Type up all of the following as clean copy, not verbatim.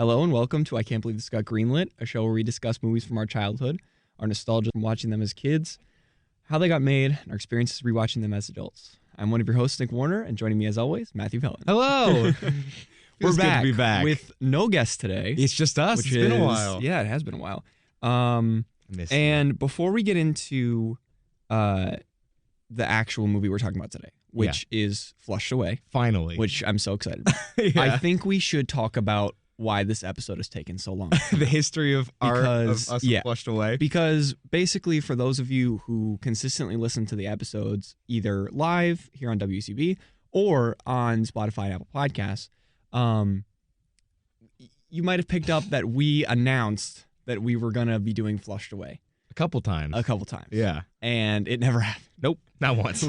Hello and welcome to I Can't Believe This Got Greenlit, a show where we discuss movies from our childhood, our nostalgia from watching them as kids, how they got made, and our experiences rewatching them as adults. I'm one of your hosts, Nick Warner, and joining me as always, Matthew Pelton. Hello. We're back, good to be back with no guest today. It's just us. It's been a while. Yeah, it has been a while. And before we get into the actual movie we're talking about today, which is Flushed Away. Finally. Which I'm so excited about. I think we should talk about why this episode has taken so long. The history of us Flushed Away. Because basically, for those of you who consistently listen to the episodes, either live here on WCB or on Spotify and Apple Podcasts, you might have picked up that we announced that we were going to be doing Flushed Away. A couple times. Yeah. And it never happened. Nope, not once.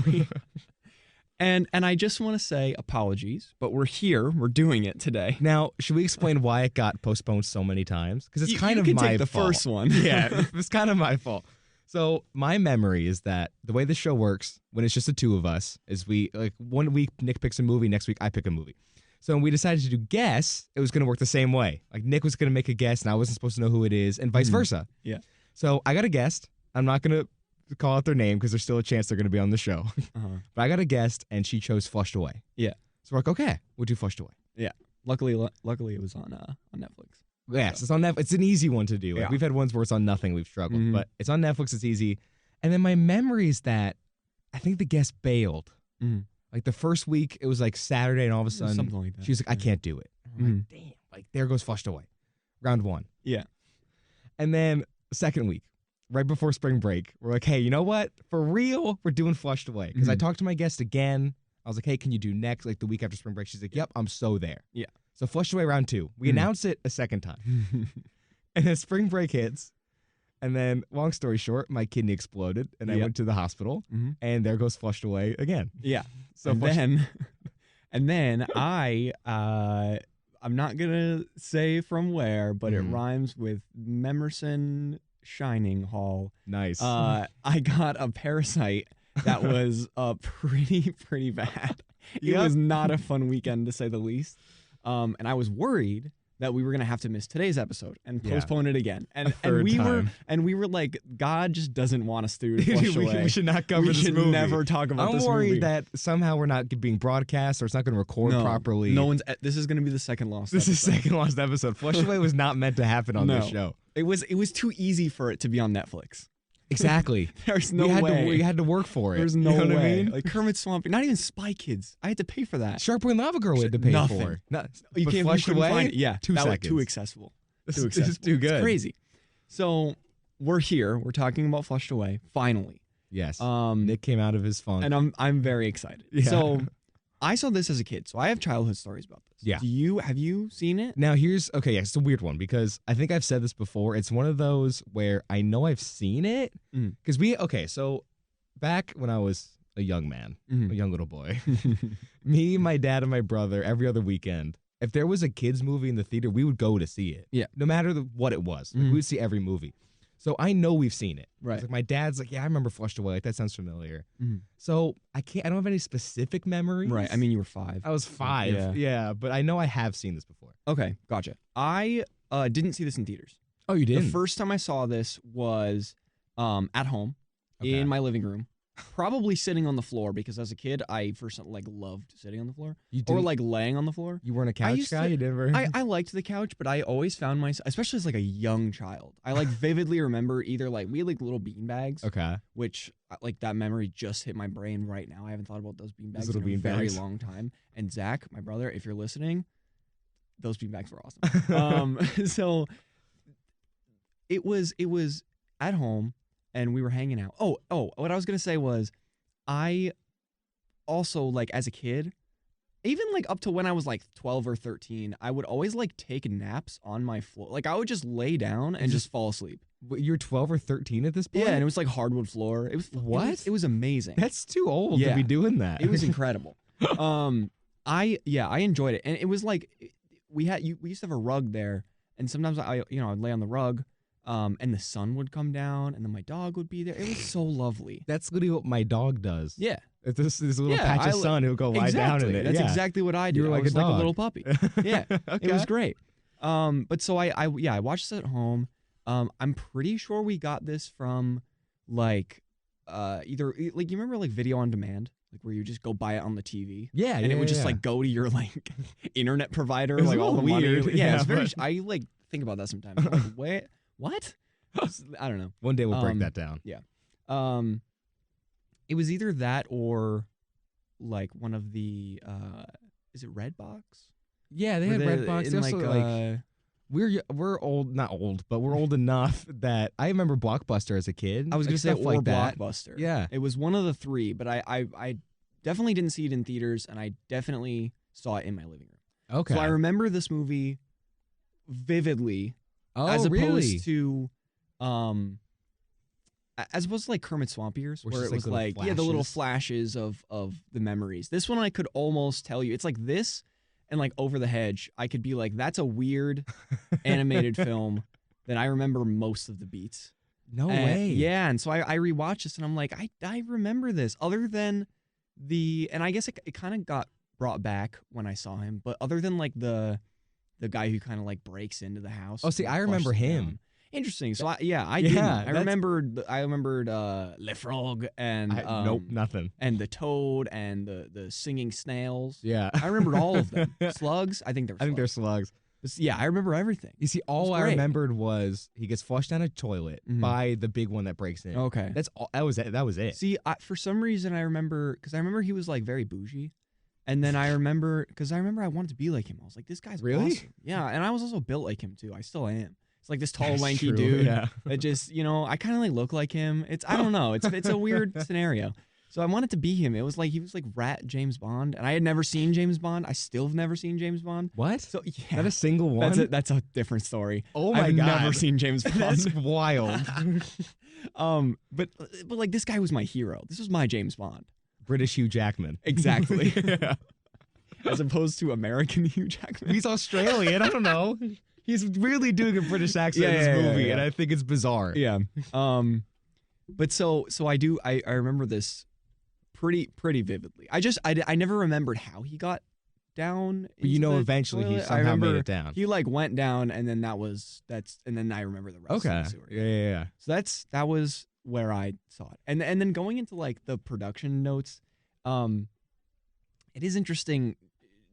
And I just want to say apologies, but we're here. We're doing it today. Now, should we explain why it got postponed so many times? Because it's kind of my fault. You can take the first one. Yeah, it's kind of my fault. So my memory is that the way the show works, when it's just the two of us, is we, like, 1 week Nick picks a movie, next week I pick a movie. So when we decided to do guess, it was going to work the same way. Like, Nick was going to make a guess, and I wasn't supposed to know who it is, and vice versa. Yeah. So I got a guest. I'm not going to call out their name because there's still a chance they're going to be on the show. But I got a guest, and she chose Flushed Away. Yeah. So we're like, okay, we'll do Flushed Away. Yeah. Luckily it was on Netflix. Yes, it's on Netflix. It's an easy one to do. Like, yeah. We've had ones where it's on nothing. We've struggled. But it's on Netflix. It's easy. And then my memory is that I think the guest bailed. Like the first week, it was like Saturday, and all of a sudden, something like that. she was like, I can't do it. I'm like, damn. Like, there goes Flushed Away. Round one. Yeah. And then second week, right before spring break, we're like, hey, you know what? For real, we're doing Flushed Away. Because I talked to my guest again. I was like, hey, can you do next, like the week after spring break? She's like, yep, I'm so there. Yeah. So Flushed Away round two. We announced it a second time. And then spring break hits. And then, long story short, my kidney exploded, and I went to the hospital, and there goes Flushed Away again. Yeah. So and then I'm not gonna say from where, but it rhymes with Memerson Shining Hall. Nice. I got a parasite that was pretty bad. It was not a fun weekend, to say the least. And I was worried that we were gonna have to miss today's episode and postpone it again. And we were like, God just doesn't want us to Flush Away. We should not cover this movie. We should never talk about this movie. I'm worried that somehow we're not being broadcast, or it's not going to record properly. This is going to be the second lost episode. This is the second lost episode. Flush Away was not meant to happen on this show. It was too easy for it to be on Netflix. Exactly. There's no way. We had to work for it. There's no way. What I mean? Like Kermit Swampy, not even Spy Kids. I had to pay for that. Shark Boy and Lava Girl we had to pay for. You can't Flushed Away. Find it. Yeah, 2 seconds. Too accessible. This is too good. It's crazy. So we're here. We're talking about Flushed Away. Finally. Yes. Nick came out of his funk, and I'm very excited. Yeah. So I saw this as a kid, so I have childhood stories about this. Yeah. Have you seen it? Now it's a weird one because I think I've said this before. It's one of those where I know I've seen it because so back when I was a young man, a young little boy, me, my dad, and my brother, every other weekend, if there was a kids movie in the theater, we would go to see it. Yeah. No matter what it was, we would see every movie. So I know we've seen it. Right. Like my dad's like, yeah, I remember Flushed Away. Like, that sounds familiar. So I don't have any specific memories. Right. I mean, you were 5. I was 5. Yeah. But I know I have seen this before. Okay. Gotcha. I didn't see this in theaters. Oh, you didn't? The first time I saw this was at home in my living room. Probably sitting on the floor, because as a kid, I first loved sitting on the floor. Or like laying on the floor. You weren't a couch guy? You never? I liked the couch, but I always found myself, especially as like a young child, I vividly remember either we had little bean bags. Okay. Which that memory just hit my brain right now. I haven't thought about those bean bags in a very long time. And Zach, my brother, if you're listening, those bean bags were awesome. So it was at home. And we were hanging out. Oh, what I was going to say was, I also, as a kid, even, up to when I was, 12 or 13, I would always, take naps on my floor. I would just lay down and just fall asleep. You're 12 or 13 at this point? Yeah, and it was, hardwood floor. It was What? It was amazing. That's too old to be doing that. It was incredible. I enjoyed it. And it was, we used to have a rug there, and sometimes I'd lay on the rug. And the sun would come down, and then my dog would be there. It was so lovely. That's literally what my dog does. Yeah. It's this little patch of sun who'll go lie down in it. That's exactly what I did. You were like I was a dog. like a little puppy. Yeah. Okay. It was great. But so I watched this at home. I'm pretty sure we got this from like either like you remember like video on demand, like where you just go buy it on the TV. Yeah, and it would just like go to your like internet provider, like all the weird. money. Yeah, it's very. I like think about that sometimes. I'm like, wait, what? I don't know. One day we'll break that down. Yeah. It was either that or like one of the is it Redbox? Yeah, they had Redbox. They also like we're old, not old, but we're old enough that I remember Blockbuster as a kid. I was gonna say stuff like that. Blockbuster. Yeah, it was one of the three, but I definitely didn't see it in theaters, and I definitely saw it in my living room. Okay, so I remember this movie vividly. Oh, as opposed really? to as opposed to like Kermit Swamp Years, where it was like the little flashes of the memories. This one I could almost tell you. It's like this and like Over the Hedge. I could be like, that's a weird animated film that I remember most of the beats. No way. Yeah, and so I rewatched this and I'm like, I remember this. Other than and I guess it kind of got brought back when I saw him, but other than like the guy who kind of like breaks into the house. Oh, see, I remember him. Down. Interesting. So I did. I remembered Le Frog and nope, nothing. And the toad and the singing snails. Yeah, I remembered all of them. Slugs. I think they're slugs. Yeah, I remember everything. You see, all I remembered was he gets flushed down a toilet by the big one that breaks in. Okay, that's all. That was it. See, for some reason I remember he was like very bougie. And then I remember I wanted to be like him. I was like, this guy's really awesome. Yeah, and I was also built like him too. I still am. It's like this tall, lanky true, dude that just, I kind of like look like him. I don't know. It's a weird scenario. So I wanted to be him. It was like he was like rat James Bond, and I had never seen James Bond. I still have never seen James Bond. What? So yeah, not a single one. That's a different story. Oh my God, I've never seen James Bond. That's wild. But like this guy was my hero. This was my James Bond. British Hugh Jackman. Exactly. As opposed to American Hugh Jackman. He's Australian. I don't know. He's really doing a British accent in this movie, and I think it's bizarre. Yeah. But so I remember this pretty vividly. I never remembered how he got down. But eventually he somehow made it down. He like went down, and then and then I remember the rest. Okay. Of the sewer. Yeah. So that was where I saw it, and then going into like the production notes, it is interesting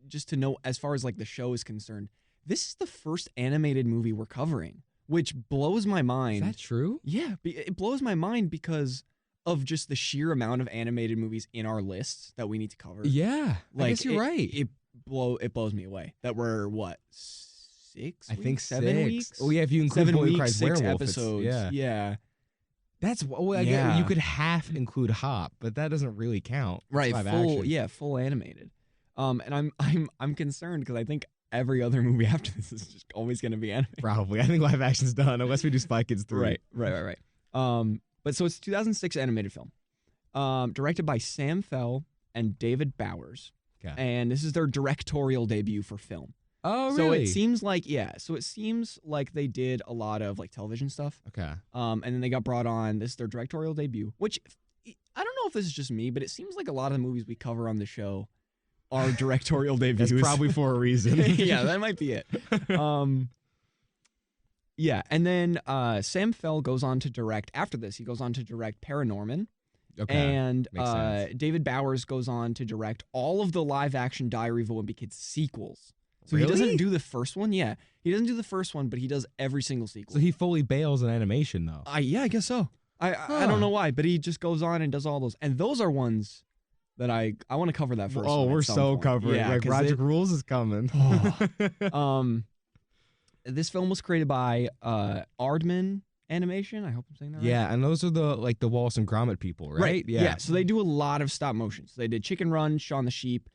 just to know as far as like the show is concerned. This is the first animated movie we're covering, which blows my mind. Is that true? Yeah, it blows my mind because of just the sheer amount of animated movies in our lists that we need to cover. Yeah, like, I guess you're right. It blows me away that we're what 6? I think 7 weeks. Oh yeah, if you include 7 Boy Who weeks, Cries 6 Werewolf, episodes. Yeah. That's I get you could half include Hop, but that doesn't really count. Right, live full action. Yeah, full animated. And I'm concerned because I think every other movie after this is just always going to be animated. Probably. I think live action's done unless we do Spy Kids 3. Right. But so it's a 2006 animated film, directed by Sam Fell and David Bowers. Okay. And this is their directorial debut for film. Oh, so really? it seems like they did a lot of like television stuff. Okay. And then they got brought on. This is their directorial debut, which I don't know if this is just me, but it seems like a lot of the movies we cover on the show are directorial debuts. That's probably for a reason. Yeah, that might be it. Yeah, and then Sam Fell goes on to direct, after this, he goes on to direct Paranorman. Okay. And Makes sense. David Bowers goes on to direct all of the live-action Diary of a Wimpy Kid sequels. So Really? he doesn't do the first one, yeah. He doesn't do the first one, but he does every single sequel. So he fully bails on animation, though. Yeah, I guess so. I don't know why, but he just goes on and does all those. And those are ones that I want to cover that first one. Oh, we're at some so point. covering. Yeah, like Project Rules is coming. This film was created by Aardman Animation. I hope I'm saying that right. Yeah, and those are the Wallace and Gromit people, right? Yeah. So they do a lot of stop motion. So they did Chicken Run, Shaun the Sheep,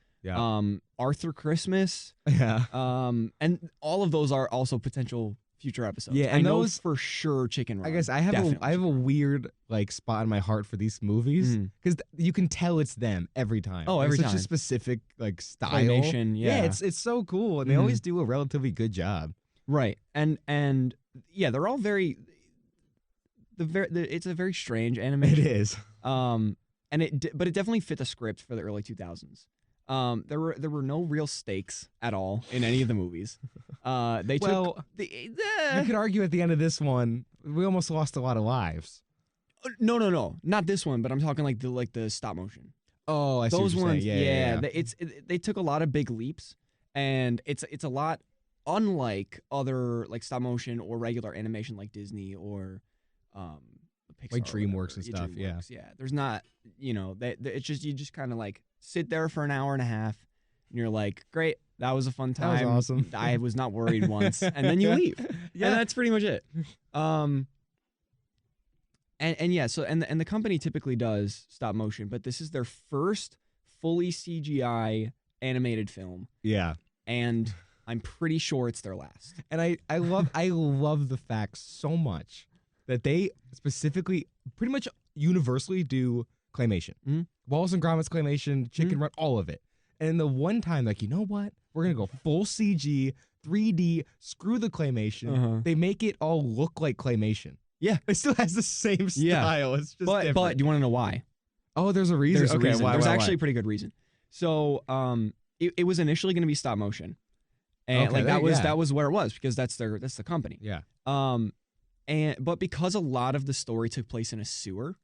Arthur Christmas. Yeah. And all of those are also potential future episodes. Yeah, I and know those for sure Chicken Run. I guess I have a weird like spot in my heart for these movies because you can tell it's them every time. Oh, every such time. a specific like style. Claymation, yeah. It's so cool, and they always do a relatively good job. Right, and yeah, they're all very. It's a very strange animation. It is. But it definitely fit the script for the early 2000s. There were no real stakes at all in any of the movies. They took. You could argue at the end of this one, we almost lost a lot of lives. No, not this one. But I'm talking like the stop motion. Oh, I see Those what you're ones. saying. Yeah. They took a lot of big leaps, and it's a lot unlike other like stop motion or regular animation like Disney or Pixar Like DreamWorks and stuff. DreamWorks, yeah. There's not, it's just you just kind of like sit there for an hour and a half, and you're like, great, that was a fun time. That was awesome. I was not worried once, and then you leave. Yeah, and that's pretty much it. And yeah, so and the company typically does stop motion, but this is their first fully CGI animated film. Yeah. And I'm pretty sure it's their last. And I love the fact so much that they specifically pretty much universally do claymation. Mm-hmm. Wallace and Gromit's claymation, Chicken Run, all of it. And the one time, like, you know what? We're going to go full CG, 3D, screw the claymation. They make it all look like claymation. Yeah. It still has the same style. Yeah. It's just different. But do you want to know why? Oh, there's a reason. There's a reason. Why, There's why, actually why? a pretty good reason. So it was initially going to be stop motion. And that was where it was because that's the company. Yeah. But because a lot of the story took place in a sewer,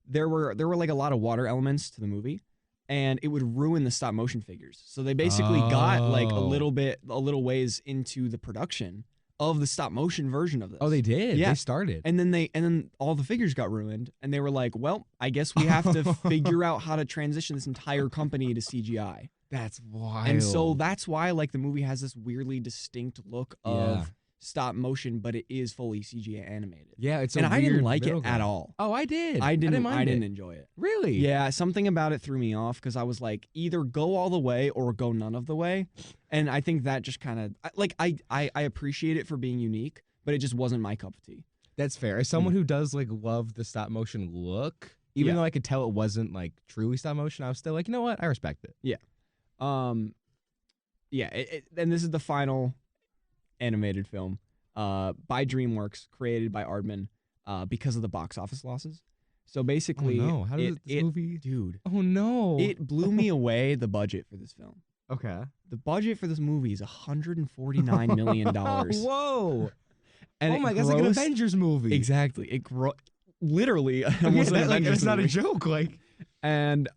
there were like a lot of water elements to the movie, and it would ruin the stop motion figures. So they basically got like a little ways into the production of the stop motion version of this. Oh, they did. Yeah. They started. And then all the figures got ruined, and they were like, well, I guess we have to figure out how to transition this entire company to CGI. That's wild. And so that's why like the movie has this weirdly distinct look of stop motion, but it is fully CGI animated. Yeah, I didn't like it at all. Oh, I did. I didn't mind enjoy it. Really? Yeah, something about it threw me off because I was like, either go all the way or go none of the way. And I think that just kind of like I appreciate it for being unique, but it just wasn't my cup of tea. That's fair. As someone who does like love the stop motion look, even though I could tell it wasn't like truly stop motion, I was still like, you know what? I respect it. Yeah. And this is the final animated film by DreamWorks, created by Aardman because of the box office losses. So basically, how did this movie? Dude. Oh no! It blew me away. The budget for this film. Okay. The budget for this movie is $149 million. Whoa! And oh my god, it's like an Avengers movie. Exactly. It literally almost an Avengers it's not movie. a joke. Like. And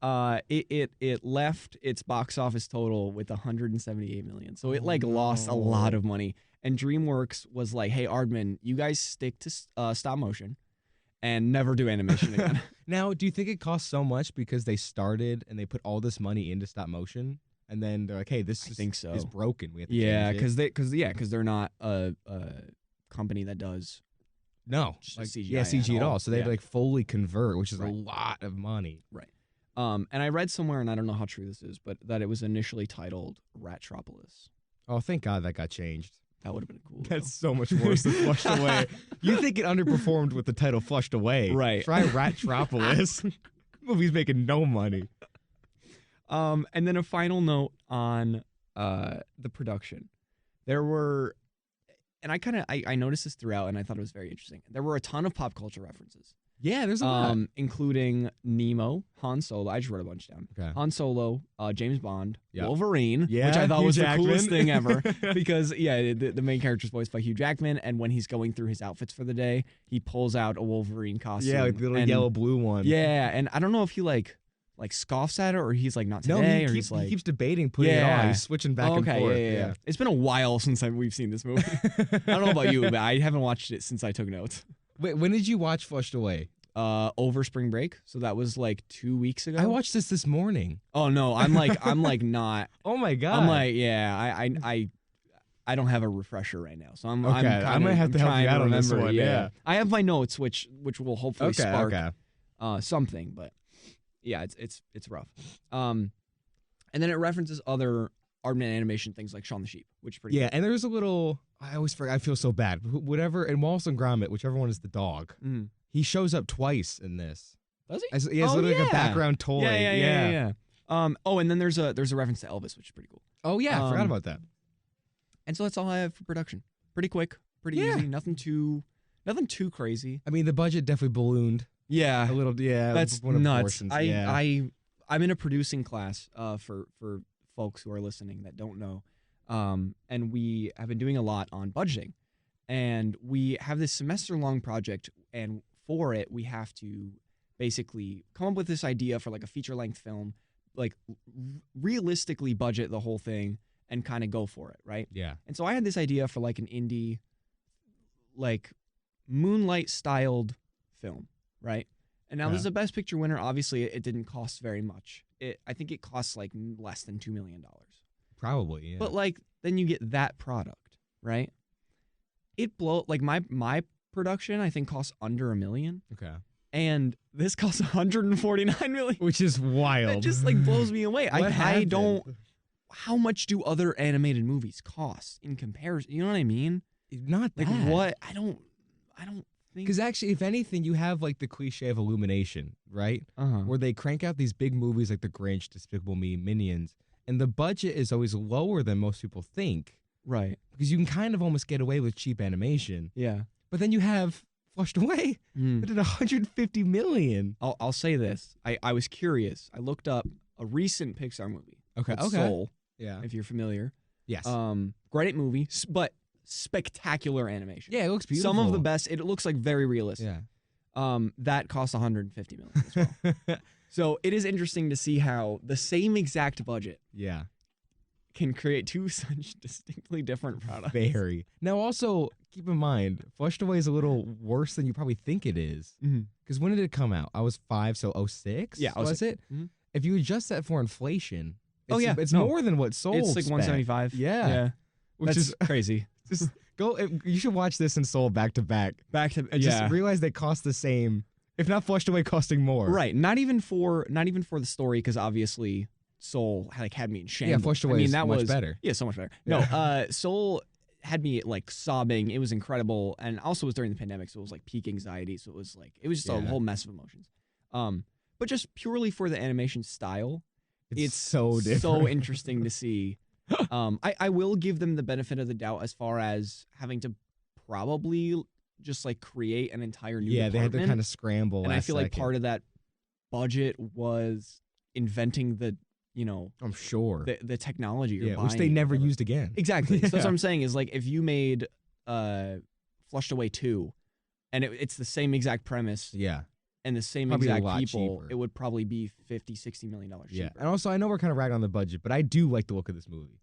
it left its box office total with $178 million. So it lost a lot of money. And DreamWorks was like, "Hey, Aardman, you guys stick to stop motion, and never do animation again." Now, do you think it cost so much because they started and they put all this money into stop motion, and then they're like, "Hey, this is broken. We have to change it." because they're not a company that does. No, like CG at all. So they had to like fully convert, which is a lot of money. Right. And I read somewhere, and I don't know how true this is, but that it was initially titled Ratropolis. Oh, thank God that got changed. That would have been cool. That's so much worse than Flushed Away. You think it underperformed with the title Flushed Away. Right. Try Ratropolis. Movie's making no money. And then a final note on the production. There were... And I noticed this throughout, and I thought it was very interesting. There were a ton of pop culture references. Yeah, there's a lot. Including Nemo, Han Solo. I just wrote a bunch down. Okay. Han Solo, James Bond, Wolverine, which I thought Hugh was Jackman. the coolest thing ever. Because, the main character is voiced by Hugh Jackman, and when he's going through his outfits for the day, he pulls out a Wolverine costume. Yeah, like the little yellow-blue one. Yeah, and I don't know if he like scoffs at it, or he's like, not today, he keeps debating putting it on. He's switching back and forth. Yeah. It's been a while since we've seen this movie. I don't know about you, but I haven't watched it since I took notes. Wait, when did you watch Flushed Away? Over spring break, so that was like 2 weeks ago. I watched this morning. Oh no, I'm like not. Oh my God. I'm like, I don't have a refresher right now, so I'm okay. I might have to help you out on this one. Yeah, I have my notes, which will hopefully spark something, but yeah, it's rough. And then it references other Aardman animation things like Shaun the Sheep, which is pretty cool. And there's a little. I always forget. I feel so bad. Whatever, and Wallace and Gromit, whichever one is the dog. Mm-hmm. He shows up twice in this. Does he? He has like a background toy. Yeah. And then there's a reference to Elvis, which is pretty cool. Oh yeah, I forgot about that. And so that's all I have for production. Pretty quick, pretty easy. Nothing too crazy. I mean, the budget definitely ballooned. Yeah, a little. Yeah, that's nuts. I'm in a producing class for folks who are listening that don't know, and we have been doing a lot on budgeting, and we have this semester-long project, and for it we have to basically come up with this idea for like a feature-length film, like realistically budget the whole thing and kind of go for it, right? Yeah. And so I had this idea for like an indie, like Moonlight-styled film, right? And now this is a Best Picture winner. Obviously, it didn't cost very much. I think it costs like less than $2 million. Probably, yeah. But like, then you get that product, right? Like my production, I think, costs under $1 million. Okay. And this costs $149 million. Which is wild. It just like blows me away. I don't. happened? How much do other animated movies cost in comparison? You know what I mean? Not Like that. what? I don't think. Because actually, if anything, you have like the cliche of Illumination, right? Where they crank out these big movies like The Grinch, Despicable Me, Minions, and the budget is always lower than most people think. Right. Because you can kind of almost get away with cheap animation. Yeah. But then you have Flushed Away, that did $150 million. I'll say this. I was curious. I looked up a recent Pixar movie. Okay. Soul. Yeah. If you're familiar. Yes. Great movie, but spectacular animation. Yeah, it looks beautiful. Some of the best. It looks like very realistic. Yeah. That costs $150 million as well. So it is interesting to see how the same exact budget can create two such distinctly different products. Very. Now, also, keep in mind, Flushed Away is a little worse than you probably think it is. Because when did it come out? I was 5, so 06? Yeah, was it? If you adjust that for inflation, it's no. more than what Soul It's like spent. 175. Yeah. Which That's is crazy. just go. You should watch this and Soul back to back. And just realize they cost the same, if not Flushed Away costing more. Right. Not even for the story, because obviously Soul had me in shambles. Yeah, Flushed Away is much better. Yeah, so much better. No, Soul had me like sobbing. It was incredible, and also was during the pandemic, so it was like peak anxiety. So it was just a whole mess of emotions. But just purely for the animation style, it's so different. So interesting to see. I will give them the benefit of the doubt as far as having to probably just like create an entire new department. They had to kind of scramble. And I feel like part of that budget was inventing the, I'm sure, the technology you're buying, which they never used again. Exactly. So that's what I'm saying is like if you made Flushed Away 2 and it's the same exact premise, and the same probably exact a lot people, cheaper. it would probably be $50-60 million cheaper. Yeah, and also I know we're kind of ragging on the budget, but I do like the look of this movie.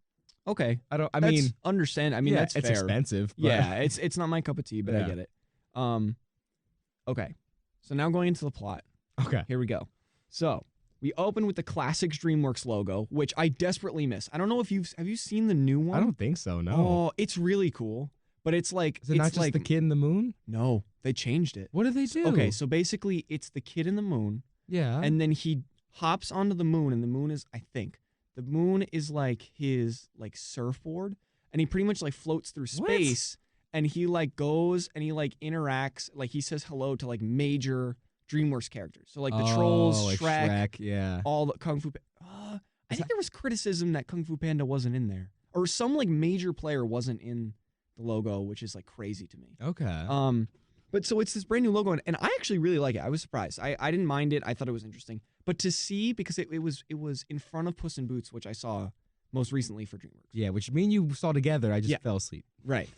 Okay, I mean, understand. I mean, that's it's fair. expensive. But Yeah, it's not my cup of tea, but I get it. Okay, so now going into the plot. Okay, here we go. So we open with the classic DreamWorks logo, which I desperately miss. I don't know if have you seen the new one? I don't think so. No. Oh, it's really cool, but it's like is it not just like the kid in the moon? No, they changed it. What did they do? Okay, so basically it's the kid in the moon. Yeah, and then he hops onto the moon, and the moon is, I think, the moon is like his like surfboard, and he pretty much like floats through space, and he like goes and he like interacts, like he says hello to like major DreamWorks characters. So like the Trolls, like Shrek, all the Kung Fu. I think there was criticism that Kung Fu Panda wasn't in there, or some like major player wasn't in the logo, which is like crazy to me. Okay. But so it's this brand new logo, and I actually really like it. I was surprised. I didn't mind it. I thought it was interesting. But to see, because it was in front of Puss in Boots, which I saw most recently for DreamWorks. Yeah, which me and you saw together. I just fell asleep. Right.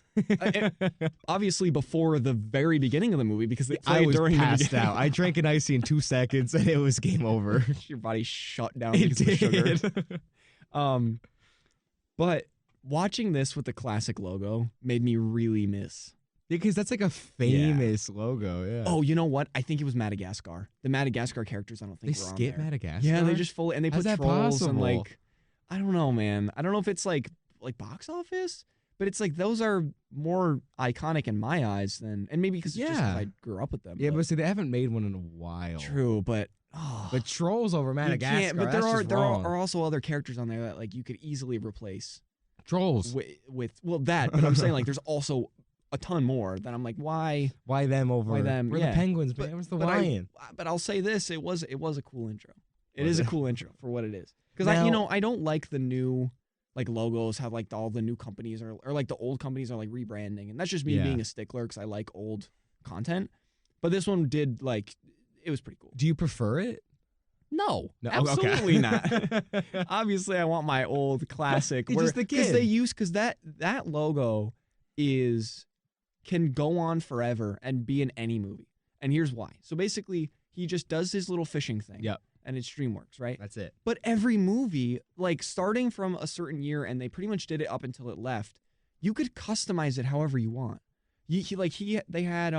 Obviously before the very beginning of the movie, because I was during passed the out. I drank an icy in 2 seconds, and it was game over. Your body shut down because of the sugar. But watching this with the classic logo made me really miss. Because that's like a famous logo, yeah. Oh, you know what? I think it was Madagascar. The Madagascar characters, I don't think they were on skip there. Madagascar. Yeah, they just fully, and they How's put that Trolls possible? and like, I don't know, man. I don't know if it's like box office, but it's like those are more iconic in my eyes than, and maybe because it's just 'cause I grew up with them. Yeah, but see, they haven't made one in a while. True, but but Trolls over Madagascar. But there are also other characters on there that like you could easily replace Trolls with that. But I'm saying like there's also a ton more that I'm like, why them over? Why them? We're the penguins, man. Where's the lion? But I'll say this: it was a cool intro. It is a cool intro for what it is. Because I don't like the new like logos have like all the new companies or like the old companies are like rebranding, and that's just me being a stickler because I like old content. But this one did like it was pretty cool. Do you prefer it? No, No, absolutely okay. not. Obviously, I want my old classic. It's just the kid. Because that logo can go on forever and be in any movie. And here's why. So basically, he just does his little fishing thing. Yep. And it's DreamWorks, right? That's it. But every movie, like starting from a certain year, and they pretty much did it up until it left, you could customize it however you want. They had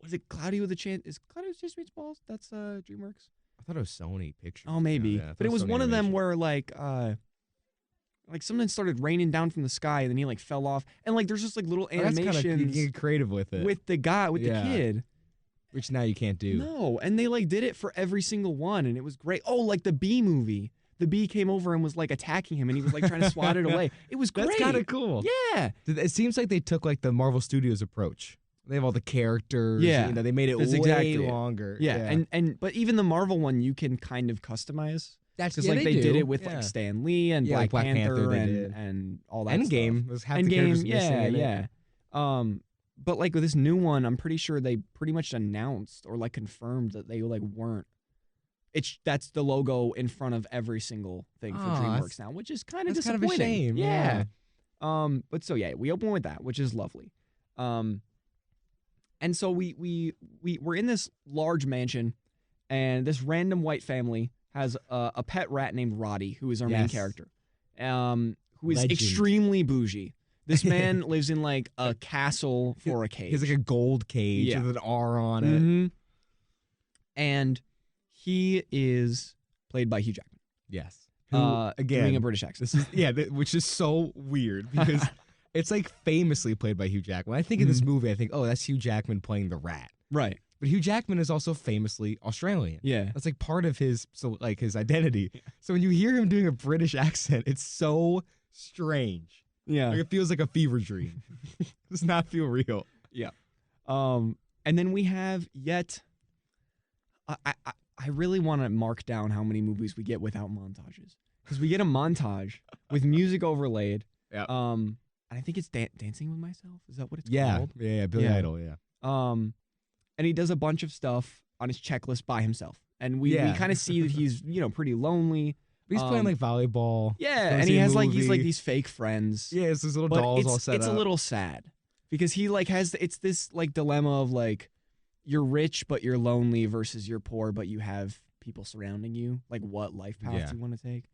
was it Cloudy with a Chance? Is Cloudy with a Chance Meets Balls? That's DreamWorks. I thought it was Sony Pictures. Oh, maybe. Yeah, But it was Sony one of them Animation. where like something started raining down from the sky, and then he like fell off, and like there's just like little That's animations. kinda, you get creative with it. With the guy, with the kid. Which now you can't do. No, and they like did it for every single one, and it was great. Oh, like the Bee movie. The bee came over and was like attacking him, and he was like trying to swat it away. It was great. That's kind of cool. Yeah. It seems like they took like the Marvel Studios approach. They have all the characters. Yeah. You know, they made it That's way exactly it. longer. Yeah. But even the Marvel one, you can kind of customize. That's Because like they did it with like Stan Lee and Black Panther they and, did. and all that Endgame stuff. was half the characters missing in it. Yeah. But like with this new one, I'm pretty sure they pretty much announced or like confirmed that they like weren't. That's the logo in front of every single thing for DreamWorks now, which is kind of That's disappointing. kind of a shame. Yeah. But so yeah, we open with that, which is lovely. And so we're in this large mansion, and this random white family has a pet rat named Roddy, who is our main character, who is Legend. extremely bougie. This man lives in like a castle for a cage. He's like a gold cage with an R on it. Mm-hmm. And he is played by Hugh Jackman. Yes. Again, doing a British accent. Which is so weird because it's like famously played by Hugh Jackman. When I think of this movie, I think, oh, that's Hugh Jackman playing the rat. Right. But Hugh Jackman is also famously Australian. Yeah. That's like part of his his identity. Yeah. So when you hear him doing a British accent, it's so strange. Yeah. Like it feels like a fever dream. It does not feel real. Yeah. And then we have I really want to mark down how many movies we get without montages. Because we get a montage with music overlaid. Yeah. And I think it's Dancing with Myself. Is that what it's called? called? Yeah, Billy Idol, yeah. And he does a bunch of stuff on his checklist by himself. And we kind of see that he's, pretty lonely. But he's playing like volleyball. Yeah, and he has he's like these fake friends. Yeah, it's his little dolls all set up. It's a little sad. Because he like it's this like dilemma of like you're rich but you're lonely versus you're poor but you have people surrounding you. Like what life path do you want to take?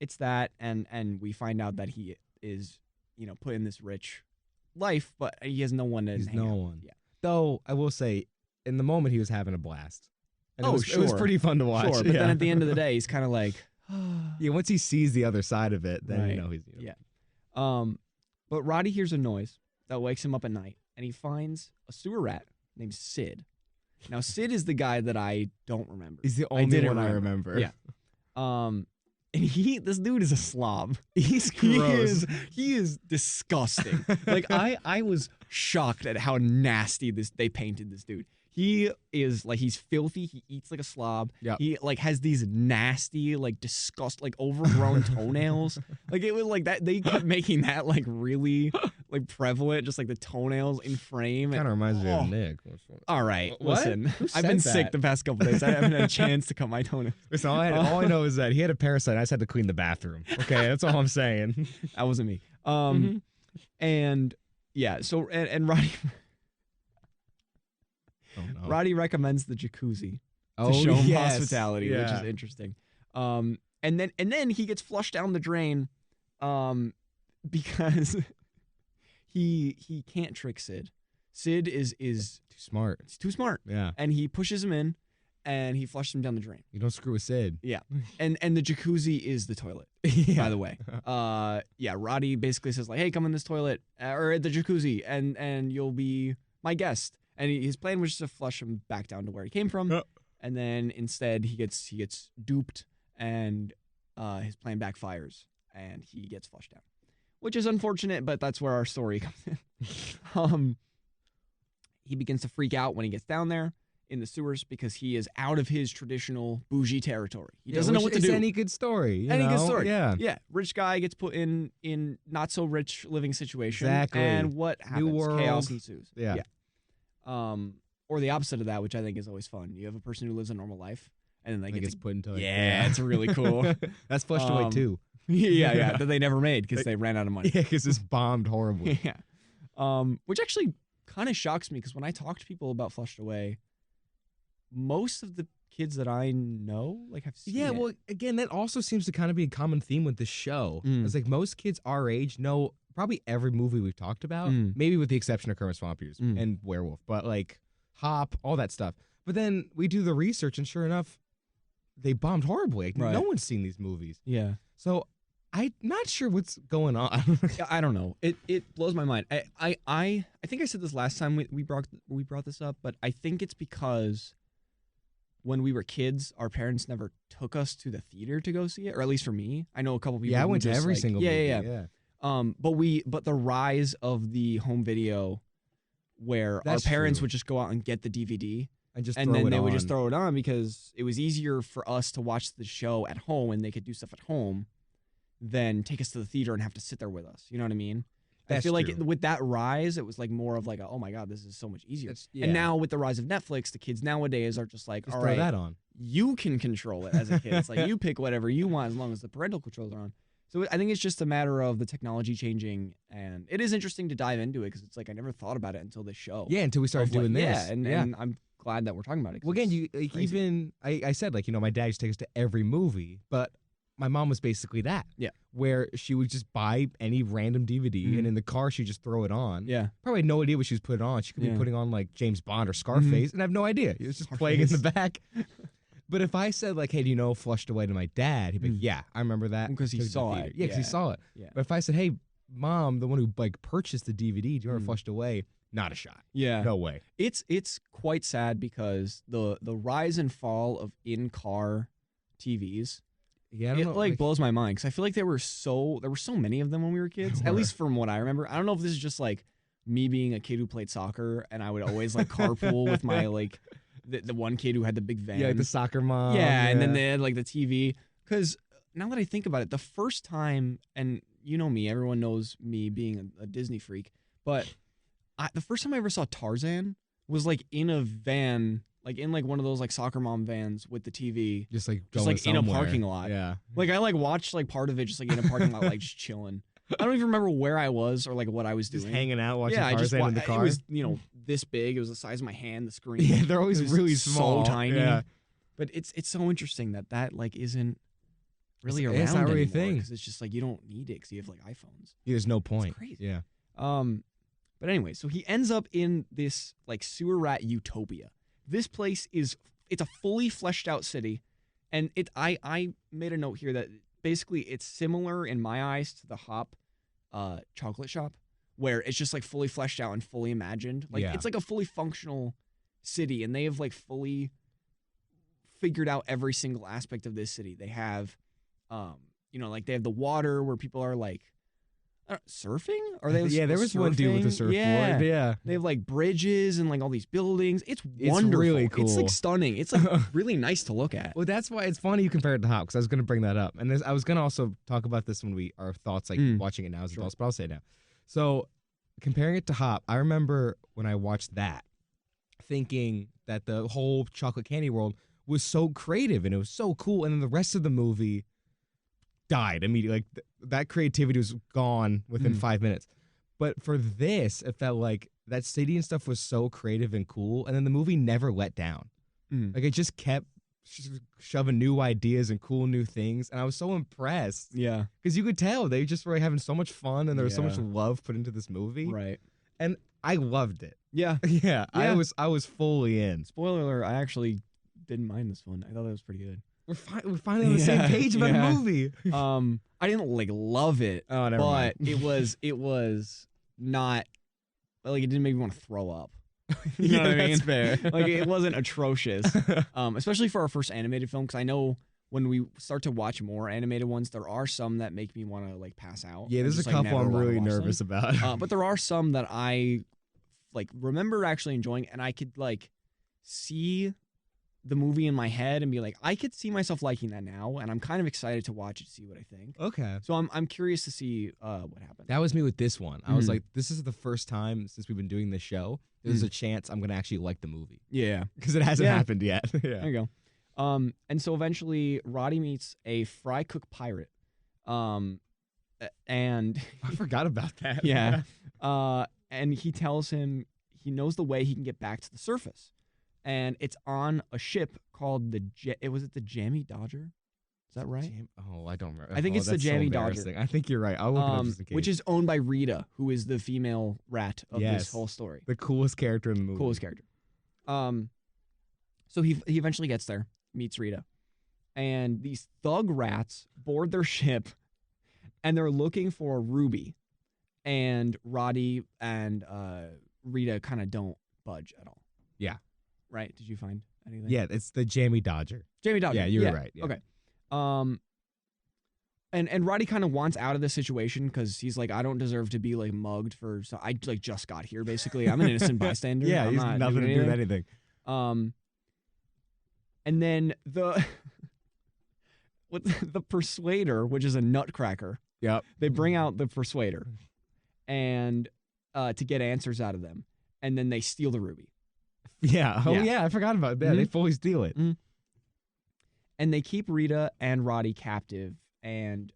It's that and we find out that he is, put in this rich life, but he has no one to hang out with. Yeah. Though I will say, in the moment he was having a blast. And it was pretty fun to watch. Sure, but then at the end of the day, he's kind of like, yeah. Once he sees the other side of it, then he's But Roddy hears a noise that wakes him up at night, and he finds a sewer rat named Sid. Now Sid is the guy that I don't remember. He's the only one I remember. Yeah. And this dude is a slob. He's gross. He is disgusting. Like I was shocked at how nasty they painted this dude. He is like, he's filthy. He eats like a slob. Yep. He like has these nasty, like like overgrown toenails. Like it was like that. They kept making that like really like prevalent, just like the toenails in frame. Kind of reminds me of Nick. All right, What? listen. I've been sick the past couple days. I haven't had a chance to cut my toenails. Listen, all I know is that he had a parasite. I just had to clean the bathroom. Okay, that's all I'm saying. That wasn't me. And yeah, so and Roddy. Oh, no. Roddy recommends the jacuzzi to show him hospitality, which is interesting. And then he gets flushed down the drain, because he can't trick Sid. Sid is too smart. He's too smart. Yeah, and he pushes him in, and he flushes him down the drain. You don't screw with Sid. Yeah, and the jacuzzi is the toilet. By the way, Roddy basically says like, "Hey, come in this toilet or the jacuzzi, and you'll be my guest." And his plan was just to flush him back down to where he came from, and then instead he gets duped, and his plan backfires, and he gets flushed down, which is unfortunate, but that's where our story comes in. He begins to freak out when he gets down there in the sewers because he is out of his traditional bougie territory. He doesn't know what to do. Any good story. Any good story. Yeah. Yeah. Rich guy gets put in not so rich living situation. Exactly. And what happens? New world. Chaos ensues. Yeah. or the opposite of that, which I think is always fun. You have a person who lives a normal life, and then they get put into yeah, it's really cool. That's Flushed Away too. Yeah, that they never made because they ran out of money. Yeah, because this bombed horribly. Yeah, which actually kind of shocks me because when I talk to people about Flushed Away, most of the kids that I know have seen it. Well, again, that also seems to kind of be a common theme with this show. It's like most kids our age know probably every movie we've talked about, maybe with the exception of Kermit Swamp Years and Werewolf, but like Hop, all that stuff. But then we do the research, and sure enough, they bombed horribly. Like, no one's seen these movies. Yeah. So I'm not sure what's going on. I don't know. It blows my mind. I think I said this last time we brought this up, but I think it's because when we were kids, our parents never took us to the theater to go see it, or at least for me. I know a couple people. Yeah, I went to every single movie. Yeah. But the rise of the home video, where our parents would just go out and get the DVD and then they would just throw it on because it was easier for us to watch the show at home and they could do stuff at home than take us to the theater and have to sit there with us. You know what I mean? I feel like with that rise, it was like more of like, oh my God, this is so much easier. And now with the rise of Netflix, the kids nowadays are just like, all right, throw that on. You can control it as a kid. It's like you pick whatever you want as long as the parental controls are on. So I think it's just a matter of the technology changing, and it is interesting to dive into it because it's like I never thought about it until this show. Yeah, until we started doing this. Yeah, and I'm glad that we're talking about it. Well, again, I said, like, my dad used to take us to every movie, but my mom was basically that. Yeah. Where she would just buy any random DVD, and in the car, she'd just throw it on. Yeah. Probably had no idea what she was putting on. She could be putting on, like, James Bond or Scarface, and I have no idea. It was just playing in the back. But if I said, like, hey, do you know Flushed Away to my dad? He'd be like, yeah, I remember that. Because he saw it. Yeah, because he saw it. Yeah. But if I said, hey, Mom, the one who, like, purchased the DVD, do you remember Flushed Away? Not a shot. Yeah. No way. It's quite sad because the rise and fall of in-car TVs, it blows my mind because I feel like there were so many of them when we were kids. At least from what I remember. I don't know if this is just like me being a kid who played soccer and I would always like carpool with my like the one kid who had the big van. Yeah, like the soccer mom. Yeah, and then they had like the TV. Because now that I think about it, the first time, and you know me, everyone knows me being a Disney freak, but the first time I ever saw Tarzan was like in a van. Like in like one of those like soccer mom vans with the TV, just like in a parking lot. Yeah, like I like watched like part of it just like in a parking lot, like just chilling. I don't even remember where I was or like what I was doing. Just hanging out watching Tarzan in the car. It was this big. It was the size of my hand. The screen. Yeah, they're always really small, so tiny. Yeah. But it's so interesting that like isn't really around it's not really a thing because it's just like you don't need it because you have like iPhones. Yeah, there's no point. It's crazy. Yeah. But anyway, so he ends up in this like sewer rat utopia. This place it's a fully fleshed out city, and I made a note here that basically it's similar in my eyes to the Hop chocolate shop, where it's just like fully fleshed out and fully imagined. Like it's like a fully functional city, and they have like fully figured out every single aspect of this city. They have, like they have the water where people are like surfing? Or they there was one dude with a surfboard. Yeah. They have like bridges and like all these buildings. It's wonderful. It's really cool. It's like stunning. It's like really nice to look at. Well, that's why it's funny you compare it to Hop because I was going to bring that up. And I was going to also talk about this when our thoughts like watching it now as adults, but I'll say it now. So comparing it to Hop, I remember when I watched that thinking that the whole chocolate candy world was so creative and it was so cool. And then the rest of the movie died immediately. Like that creativity was gone within 5 minutes. But for this, it felt like that city and stuff was so creative and cool, and then the movie never let down. Like it just kept shoving new ideas and cool new things, and I was so impressed. Yeah, because you could tell they just were having so much fun, and there was so much love put into this movie. Right, and I loved it. Yeah, yeah. I was fully in. Spoiler alert! I actually didn't mind this one. I thought it was pretty good. We're finally on the same page about a movie. I didn't like love it, never but it was not like it didn't make me want to throw up. You know what I mean? That's fair. Like it wasn't atrocious, especially for our first animated film. Because I know when we start to watch more animated ones, there are some that make me want to like pass out. Yeah, there's a couple I'm really nervous about. But there are some that I like remember actually enjoying, and I could like see the movie in my head and be like, I could see myself liking that now, and I'm kind of excited to watch it to see what I think. Okay. So I'm curious to see what happens. That was me with this one. I was like, this is the first time since we've been doing this show, there's a chance I'm gonna actually like the movie. Yeah. Because it hasn't happened yet. Yeah. There you go. And so eventually Roddy meets a fry cook pirate. And I forgot about that. yeah. And he tells him he knows the way he can get back to the surface. And it's on a ship called the Jammy Dodger? Is that right? I don't remember. I think it's the Jammy Dodger. I think you're right. I'll look it up just in case. Which is owned by Rita, who is the female rat of this whole story. The coolest character in the movie. Coolest character. So he eventually gets there, meets Rita. And these thug rats board their ship, and they're looking for a ruby. And Roddy and Rita kind of don't budge at all. Yeah. Right? Did you find anything? Yeah, it's the Jammy Dodger. Jammy Dodger. Yeah, you were right. Yeah. Okay. And Roddy kind of wants out of this situation because he's like, I don't deserve to be like mugged for. So I like just got here. Basically, I'm an innocent bystander. Yeah, I'm he's not nothing to do with anything. And then the Persuader, which is a nutcracker. Yep. They bring out the Persuader, and to get answers out of them, and then they steal the ruby. Yeah. Oh, yeah. I forgot about that. They fully steal it. And they keep Rita and Roddy captive and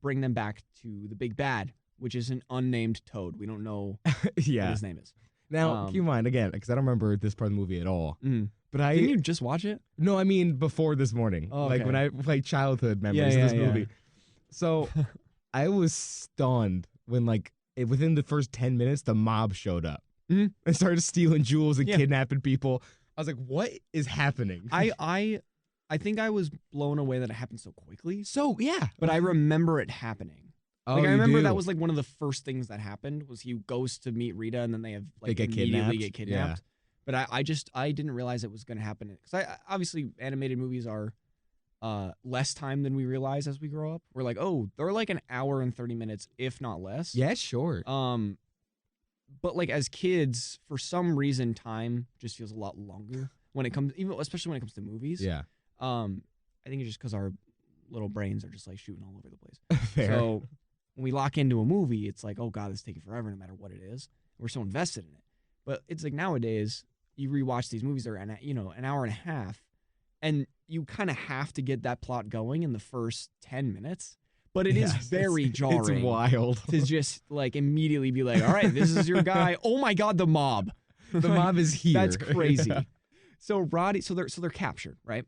bring them back to the Big Bad, which is an unnamed toad. We don't know what his name is. Now, keep in mind, again, because I don't remember this part of the movie at all. But Didn't you just watch it? No, I mean before this morning. Oh, like okay. when I like childhood memories of this movie. So I was stunned when like within the first 10 minutes, the mob showed up. And started stealing jewels and kidnapping people. I was like, what is happening? I think I was blown away that it happened so quickly. So, yeah. But I remember it happening. Oh, like I remember that was like one of the first things that happened was he goes to meet Rita and then they immediately get kidnapped. But I didn't realize it was going to happen. Because obviously animated movies are less time than we realize as we grow up. We're like, oh, they're like an hour and 30 minutes, if not less. Yeah, sure. But like as kids, for some reason, time just feels a lot longer when it comes, especially when it comes to movies. Yeah. I think it's just because our little brains are just like shooting all over the place. Fair. So when we lock into a movie, it's like, oh God, this is taking forever no matter what it is. We're so invested in it. But it's like nowadays, you rewatch these movies that are an hour and a half, and you kind of have to get that plot going in the first 10 minutes. But it is very jarring. It's wild. To just like immediately be like, all right, this is your guy. Oh my God, the mob. The mob is here. That's crazy. So Roddy, so they're captured, right?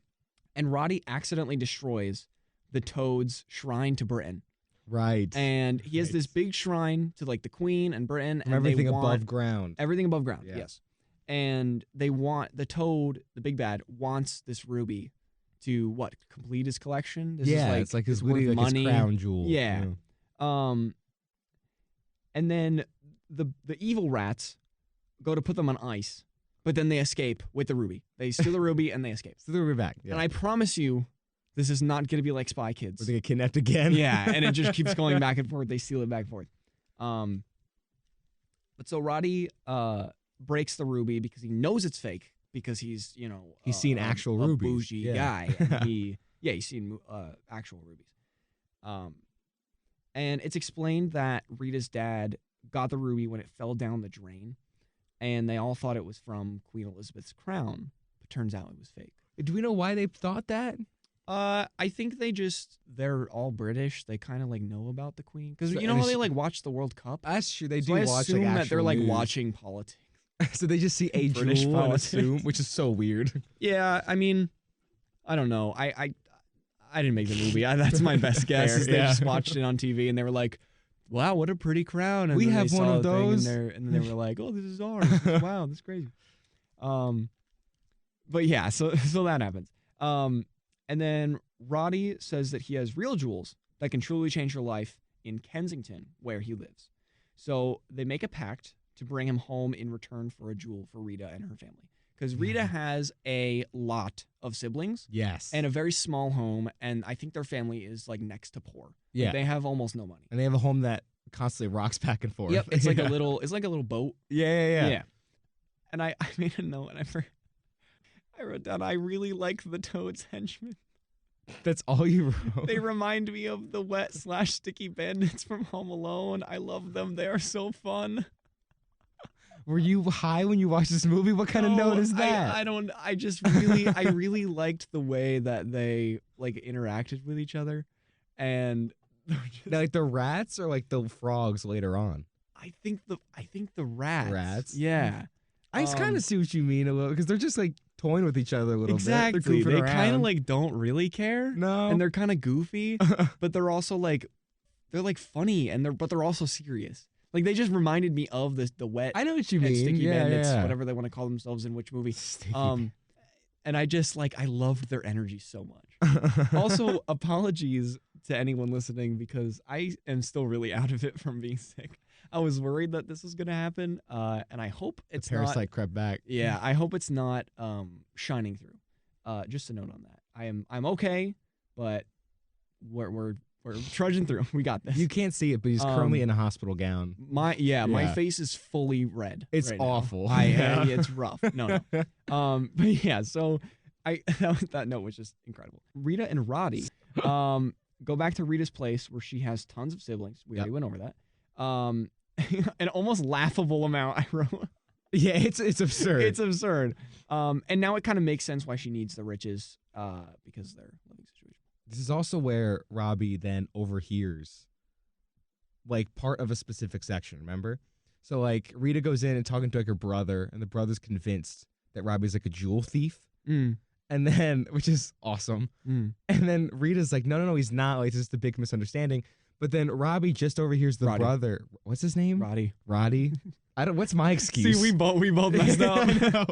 And Roddy accidentally destroys the Toad's shrine to Britain. Right. And he has this big shrine to like the Queen and Britain. And everything above ground. Everything above ground, yes. And they want, the Toad, the big bad, wants this ruby to complete his collection. This is it's like his worth money. His crown jewel. Yeah. And then the evil rats go to put them on ice, but then they escape with the ruby. They steal the ruby and they escape. Steal the ruby back. Yeah. And I promise you, this is not going to be like Spy Kids. Where they get kidnapped again. Yeah, and it just keeps going back and forth. They steal it back and forth. But so Roddy breaks the ruby because he knows it's fake. Because he's, he's seen actual rubies. A bougie guy. And he's seen actual rubies. And it's explained that Rita's dad got the ruby when it fell down the drain, and they all thought it was from Queen Elizabeth's crown, but turns out it was fake. Do we know why they thought that? I think they're all British. They kind of like know about the Queen because you know how they like watch the World Cup. That's true. They so do I watch assume like that they're like news. watching politics. So they just see a British jewel and politics. assume, which is so weird. Yeah, I mean, I don't know. I didn't make the movie. That's my best guess. Is they just watched it on TV and they were like, "Wow, what a pretty crown!" And we then have they one saw of the thing those. and then they were like, "Oh, this is ours. Wow, that's crazy." But yeah, so that happens. And then Roddy says that he has real jewels that can truly change your life in Kensington, where he lives. So they make a pact to bring him home in return for a jewel for Rita and her family. Because Rita has a lot of siblings. Yes. And a very small home, and I think their family is like next to poor. Yeah. Like, they have almost no money. And they have a home that constantly rocks back and forth. Yep. It's like a little boat. Yeah. And I made a note and I I wrote down, I really like the Toad's henchmen. That's all you wrote? They remind me of the wet/sticky bandits from Home Alone. I love them. They are so fun. Were you high when you watched this movie? What kind of note is that? I really liked the way that they like interacted with each other. And like the rats or like the frogs later on? I think the rats. Rats? Yeah. I just kind of see what you mean a little, because they're just like toying with each other a little exactly. bit. Exactly. They kind of like don't really care. No. And they're kind of goofy, but they're also like, they're like funny, but they're also serious. Like they just reminded me of the wet. I know what you mean. Sticky yeah, bandits, yeah. whatever they want to call themselves in which movie. Sticky And I just like, I loved their energy so much. Also, apologies to anyone listening because I am still really out of it from being sick. I was worried that this was going to happen, and I hope it's the parasite crept back. Yeah, I hope it's not shining through. Just a note on that. I'm okay, but we're trudging through. We got this. You can't see it, but he's currently in a hospspital gown. My face is fully red. It's right awful. It's rough. No. But yeah, so that note was just incredible. Rita and Roddy go back to Rita's place where she has tons of siblings. We already went over that. An almost laughable amount I wrote. Yeah, it's absurd. It's absurd. And now it kind of makes sense why she needs the riches because their living situation. This is also where Robbie then overhears like part of a specific section, remember? So like Rita goes in and talking to like her brother, and the brother's convinced that Robbie's like a jewel thief. Mm. And then, which is awesome. Mm. And then Rita's like, no, he's not. Like, it's just a big misunderstanding. But then Robbie just overhears the brother. What's his name? Roddy. What's my excuse? See, we both messed up. No.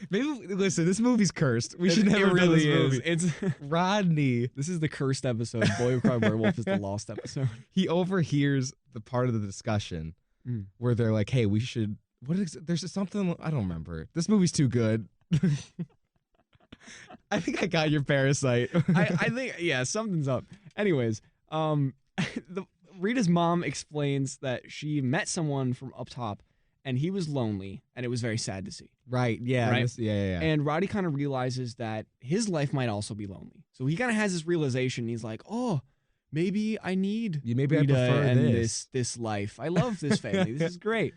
Maybe listen. This movie's cursed. We should never do this movie. It's Rodney. This is the cursed episode. Boy Who Cried Werewolf is the lost episode. He overhears the part of the discussion where they're like, "Hey, we should." There's something I don't remember. This movie's too good. I think I got your parasite. I think something's up. Anyways, Rita's mom explains that she met someone from up top, and he was lonely, and it was very sad to see. Right. Yeah. Right? Yeah. And Roddy kind of realizes that his life might also be lonely. So he kind of has this realization. He's like, oh, maybe I need maybe Rita I prefer and this. this life. I love this family. This is great.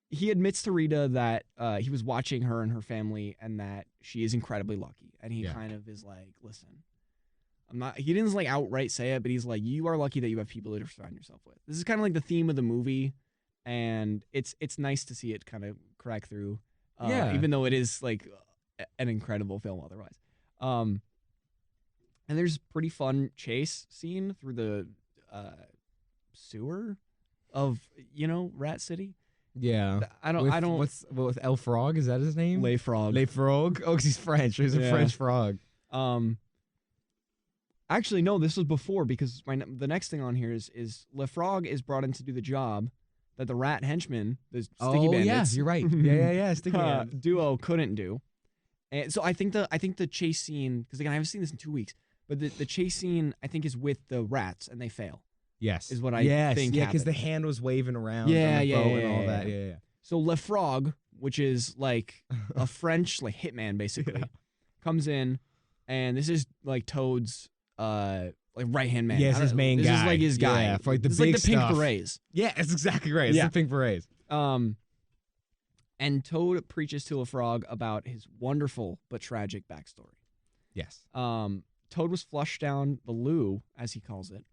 He admits to Rita that he was watching her and her family and that she is incredibly lucky. And he kind of is like, listen, he didn't like outright say it, but he's like, you are lucky that you have people to surround yourself with. This is kind of like the theme of the movie. And it's nice to see it kind of crack through. Even though it is like an incredible film otherwise. And there's a pretty fun chase scene through the sewer of, Rat City. Yeah. I don't. What's with El Frog? Is that his name? Le Frog. Le Frog? Oh, because he's French. He's a French frog. Actually, no, this was before because the next thing on here is Le Frog is brought in to do the job that the rat henchmen, the sticky bandits. Yeah, you're right. Yeah. Sticky duo couldn't do. And so I think the chase scene, because again I haven't seen this in 2 weeks, but the chase scene I think is with the rats and they fail. Yes. Is what I think. Yeah, because the hand was waving around. Yeah, on the bow and all that. Yeah. So Le Frog, which is like a French like hitman basically, comes in, and this is like Toad's like right hand man. Yes, his main guy. This is like his guy. Yeah, for like the this big is like the stuff. Pink Berets. Yeah, that's exactly right. It's the Pink Berets. And Toad preaches to Le Frog about his wonderful but tragic backstory. Yes. Toad was flushed down the loo, as he calls it.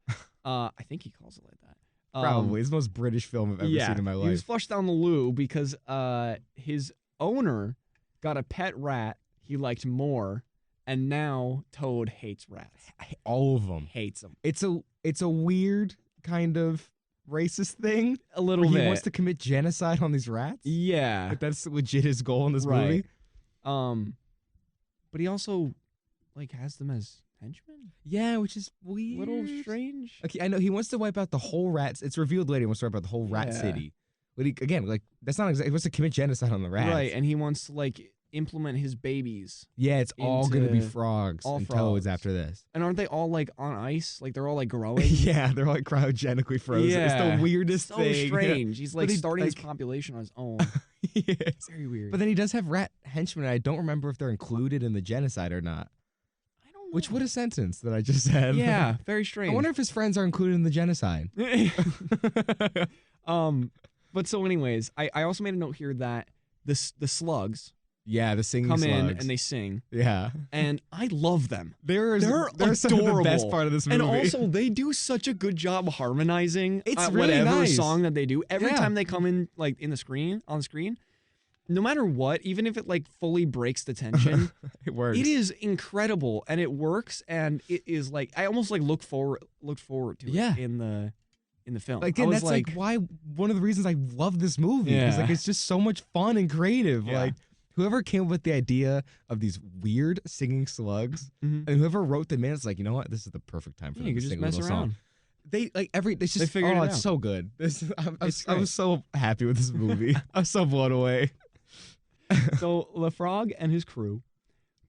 I think he calls it like that. Probably. It's the most British film I've ever seen in my life. He was flushed down the loo because his owner got a pet rat he liked more, and now Toad hates rats. All of them. Hates them. It's a weird kind of racist thing. A little bit. He wants to commit genocide on these rats? Yeah. Like that's legit his goal in this movie. But he also like has them as henchmen? Yeah, which is weird. Little strange. Okay, I know he wants to wipe out the whole rats. It's revealed later he wants to wipe out the whole rat city. But that's not exactly. He wants to commit genocide on the rats. Right, and he wants to like implement his babies. Yeah, it's all going to be frogs all and frogs. toads after this. And aren't they all like on ice? Like they're all like growing? Yeah, they're like cryogenically frozen. Yeah. It's the weirdest thing. So strange. He's like But starting his population on his own. Yeah. Very weird. But then he does have rat henchmen. I don't remember if they're included in the genocide or not. I don't know. Which what a sentence that I just said. Yeah, very strange. I wonder if his friends are included in the genocide. But so anyways, I also made a note here that the slugs Yeah, the singing come slugs. in and they sing. Yeah. And I love them. They're adorable. some of the best part of this movie. And also, they do such a good job harmonizing It's really whatever nice. song that they do. Every Yeah. time they come in, like on the screen, no matter what, even if it like fully breaks the tension, it works. it is incredible and it works. And it is like I almost like look forward to Yeah. it in the film. Again, I was that's like why one of the reasons I love this movie. Because Yeah. like it's just so much fun and creative. Yeah. Like whoever came up with the idea of these weird singing slugs, Mhm. and whoever wrote them in, it's like, you know what? This is the perfect time for Yeah, them you to could just sing a mess little around. song. They like it's just figured it it's out. so good. It's I great. was so happy with this movie. I was so blown away. So LaFrog and his crew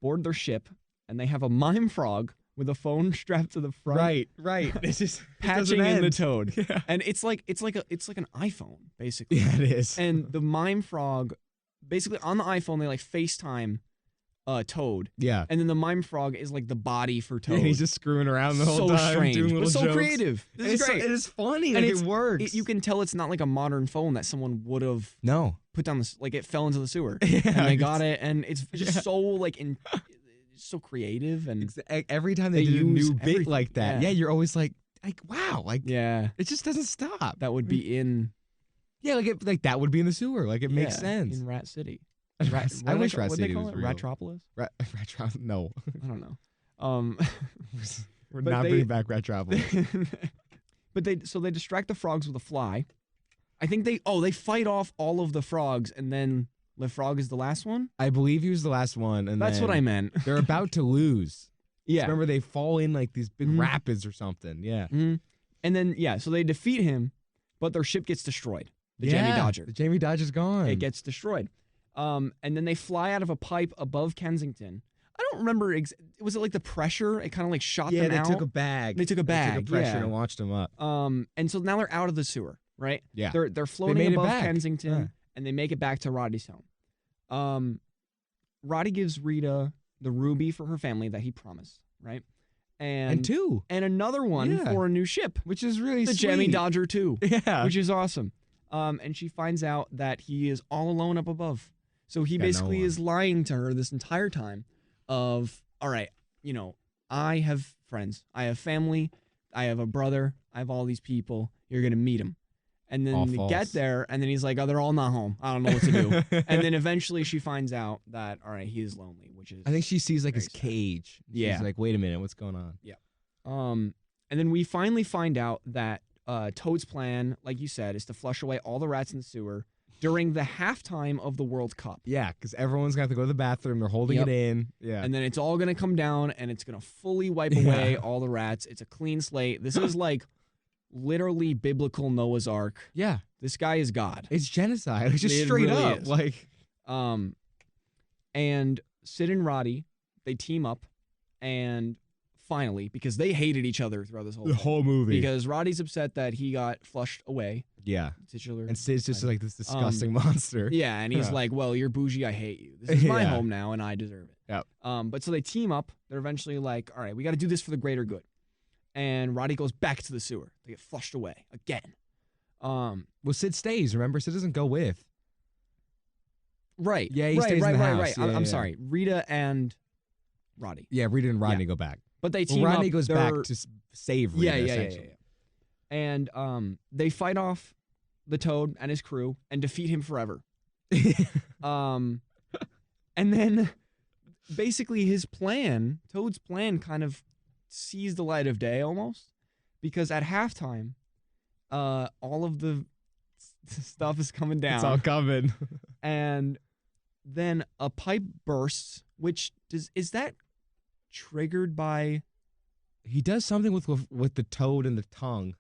board their ship, and they have a mime frog with a phone strapped to the front, Right. It's just patching in the end. toad. Yeah. And it's like an iPhone basically. Yeah, it is. And the mime frog, basically on the iPhone, they like FaceTime Toad, Yeah. and then the mime frog is like the body for Toad. And he's just screwing around the whole so time, strange, doing little but so jokes. creative. This is great. It is funny. And Like, it's- it works. You can tell it's not like a modern phone that someone would have no. put down this, like it fell into the sewer, Yeah, and they got it, and it's just Yeah. so like so creative, and Every time they They do a use new bit everything, like that, yeah. yeah, you're always like wow, like yeah, it just doesn't stop. that would be in Yeah, like that would be in the sewer. Like it makes yeah, sense. in Rat City. I wish Rat City was it? real. Ratropolis? No, I don't know. we're But not they- bringing back Ratropolis. But they distract the frogs with a fly. I think they fight off all of the frogs, and then the frog is the last one. I believe he was the last one, and That's what I meant. They're about to lose. Yeah. Remember they fall in like these big Mhm. rapids or something. Yeah. Mhm. And then so they defeat him, but their ship gets destroyed. The Jamie Dodger. The Jamie Dodger's gone. It gets destroyed. And then they fly out of a pipe above Kensington. I don't remember. Was it like the pressure? It kind of like shot them they out. took a bag. They took a bag, pressure yeah. and launched them up. And so now they're out of the sewer, right? Yeah. They're floating made it above back. Kensington, Yeah. and they make it back to Roddy's home. Roddy gives Rita the ruby for her family that he promised, right? And two, and another one Yeah. for a new ship, which is really the sweet. Jamie Dodger 2, Yeah. which is awesome. And she finds out that he is all alone up above. So he Got no basically one. is lying to her this entire time of, all right, I have friends, I have family, I have a brother, I have all these people. You're going to meet them. And then All they false. get there, and then he's like, oh, they're all not home. I don't know what to do. And then eventually she finds out that, all right, he is lonely, which is... I think she sees like very his sad. cage. Yeah. She's like, wait a minute, what's going on? And then we finally find out that Toad's plan, like you said, is to flush away all the rats in the sewer during the halftime of the World Cup. Yeah, because everyone's gonna have to go to the bathroom. They're holding Yep. it in. Yeah. And then it's all going to come down, and it's going to fully wipe Yeah. away all the rats. It's a clean slate. This is like literally biblical Noah's Ark. yeah, This guy is God. it's genocide. It's just It straight really up. is. Like, And Sid and Roddy, they team up, and finally, because they hated each other throughout this whole the thing, whole movie. because Roddy's upset that he got flushed away. yeah. Titular. And Sid's just like this disgusting monster. Yeah, and he's Yeah. like, well, you're bougie, I hate you. This is my Yeah. home now, and I deserve it. Yep. But so they team up. They're eventually like, all right, we got to do this for the greater good. And Roddy goes back to the sewer. They get flushed away again. Well, Sid stays. Remember, Sid doesn't go with. Right. Yeah, he right, stays in right, the right, house. right. Yeah, I'm yeah. sorry. Rita and Roddy. Yeah, Rita and Rodney go back. But they Well, team Rodney up. goes back to save Rita. Yeah. essentially. And they fight off the Toad and his crew and defeat him forever. And then basically his plan, Toad's plan, kind of sees the light of day almost, because at halftime, all of the stuff is coming down, It's all coming. and then a pipe bursts. Which is that triggered by? He does something with the toad and the tongue.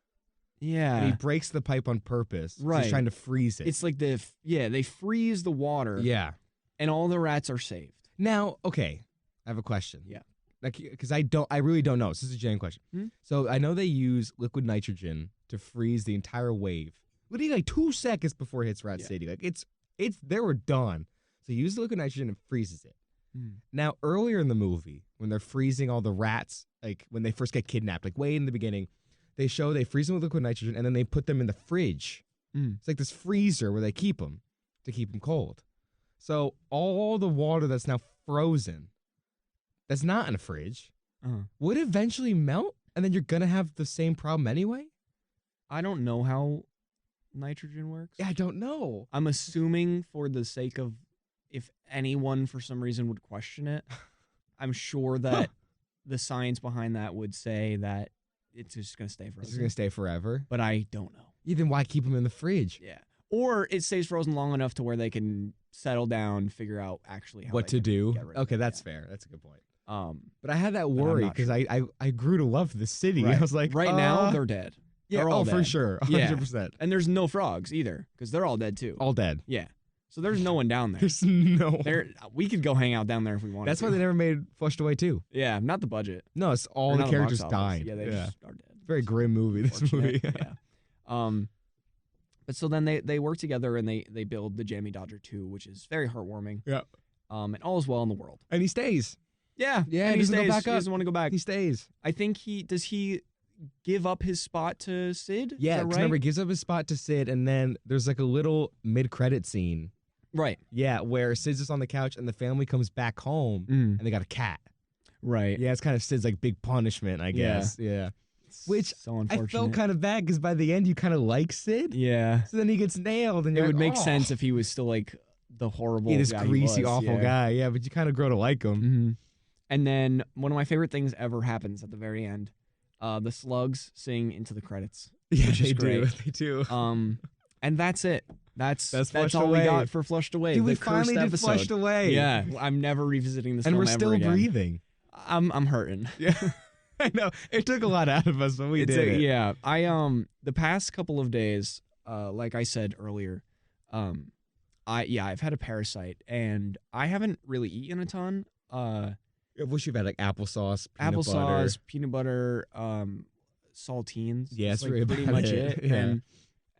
Yeah, And he breaks the pipe on purpose. So Right. he's trying to freeze it. it's like they freeze the water. yeah. and all the rats are saved. Now, okay, I have a question. Yeah. Like, because I really don't know. So this is a genuine question. Hmm? So I know they use liquid nitrogen to freeze the entire wave. Literally like 2 seconds before it hits Rat Yeah. City. Like they were done. So he uses the liquid nitrogen and freezes it. Mm. Now, earlier in the movie, when they're freezing all the rats, like when they first get kidnapped, like way in the beginning, they freeze them with liquid nitrogen and then they put them in the fridge. Mm. It's like this freezer where they keep them to keep them cold. So all the water that's now frozen, that's not in a fridge, would eventually melt, and then you're going to have the same problem anyway? I don't know how nitrogen works. Yeah, I don't know. I'm assuming for the sake of if anyone for some reason would question it, I'm sure that the science behind that would say that it's just going to stay frozen. It's just going to stay forever? But I don't know. Then why keep them in the fridge? Yeah. Or it stays frozen long enough to where they can settle down, figure out actually how what to do. Okay, it. that's fair. That's a good point. But I had that worry because sure. I grew to love the city. Right. I was like, right now they're dead. Yeah, they're all dead. For sure, 100%. Yeah. And there's no frogs either because they're all dead too. All dead. Yeah. So there's no one down there. There's no. We could go hang out down there if we wanted. That's why they never made Flushed Away too. Yeah, not the budget. No, it's all the characters died. Yeah, they just are dead. Very grim movie. This movie. Yeah. But so then they work together and they build the Jammy Dodger 2, which is very heartwarming. Yeah. And all is well in the world. And he stays. Yeah. Yeah. He doesn't stays. go back up. He doesn't want to go back. He stays. I think does he give up his spot to Sid? Yeah. Right? Remember, he gives up his spot to Sid, and then there's like a little mid-credit scene. Right. Yeah, where Sid's just on the couch and the family comes back home and they got a cat. Right. Yeah, it's kind of Sid's like big punishment, I guess. Yeah. Which so unfortunate. I felt kind of bad because by the end you kind of like Sid. Yeah. So then he gets nailed, and it would like, make sense if he was still like the horrible, this guy greasy, he was. awful guy. Yeah, but you kind of grow to like him. Mm-hmm. And then one of my favorite things ever happens at the very end. The slugs sing into the credits. Yeah, which is they great. do. They do. And that's it. That's Flushed all Away. we got for Flushed Away. Dude, the we finally cursed did episode. Flushed Away. Yeah, I'm never revisiting this and film we're still ever again. breathing. I'm hurting. Yeah, I know. It took a lot out of us, but we did it. Yeah, I the past couple of days, like I said earlier, I've had a parasite and I haven't really eaten a ton. I wish you've had like applesauce, peanut butter, saltines. Yeah, that's like really pretty much it. Yeah.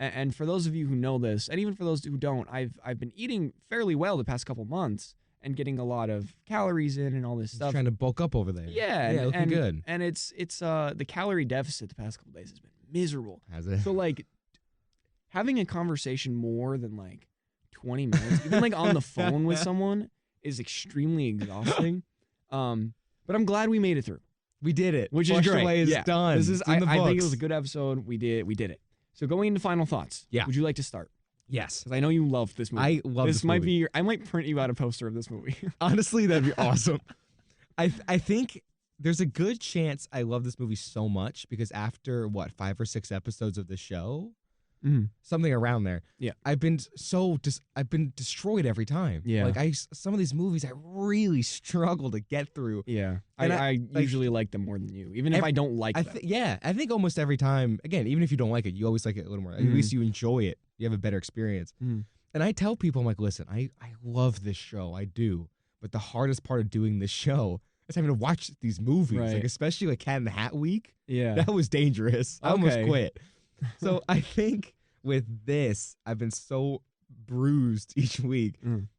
And for those of you who know this, and even for those who don't, I've been eating fairly well the past couple months and getting a lot of calories in and all this stuff. Trying to bulk up over there. Yeah, looking good. And it's the calorie deficit the past couple days has been miserable. Has it? So like having a conversation more than like 20 minutes, even like on the phone with someone, is extremely exhausting. But I'm glad we made it through. We did it. Which Flushed is great. Away is yeah. done. This is. It's in the I think it books. was a good episode. We did it. So going into final thoughts. Yeah. Would you like to start? Yes. Because I know you love this movie. I love this might movie. be. I might print you out a poster of this movie. Honestly, that'd be awesome. I think there's a good chance I love this movie so much because after 5 or 6 episodes of the show, something around there. Yeah. I've been destroyed every time. Yeah. Like some of these movies I really struggle to get through. Yeah. And I usually like them more than you, even if I don't like them. I think almost every time, again, even if you don't like it, you always like it a little more. At least you enjoy it. You have a better experience. And I tell people, I'm like, listen, I love this show. I do. But the hardest part of doing this show is having to watch these movies, Right. like especially like Cat in the Hat week. Yeah. That was dangerous. I almost Okay. quit. So I think with this, I've been so bruised each week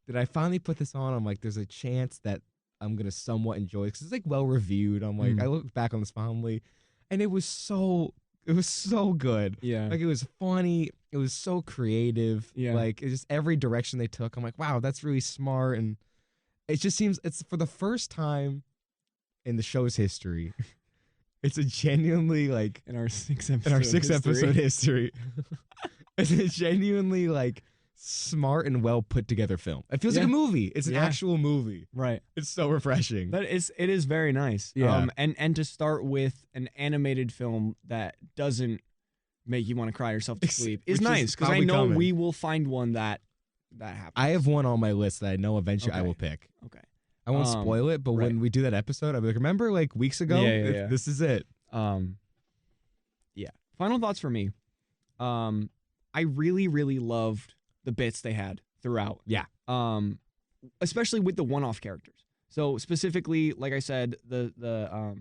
that I finally put this on. I'm like, there's a chance that I'm going to somewhat enjoy it because it's like well reviewed. I'm like, I look back on this fondly and it was so good. Yeah. Like it was funny. It was so creative. Yeah. Like it's just every direction they took. I'm like, wow, that's really smart. And it just seems it's for the first time in the show's history. It's a genuinely like in our 6 episode history. It's a genuinely like smart and well put together film. It feels like a movie. It's an actual movie. Right. It's so refreshing. It is very nice. Yeah. And to start with an animated film that doesn't make you want to cry yourself to sleep is which is nice because I probably know coming. we will find one that happens. I have one on my list that I know eventually I Okay. will pick. Okay. I won't spoil it, but right. when we do that episode, I'll be like, remember like weeks ago? Yeah. This is it. Yeah. Final thoughts for me. I really, really loved the bits they had throughout. Yeah. Especially with the one-off characters. So specifically, like I said, the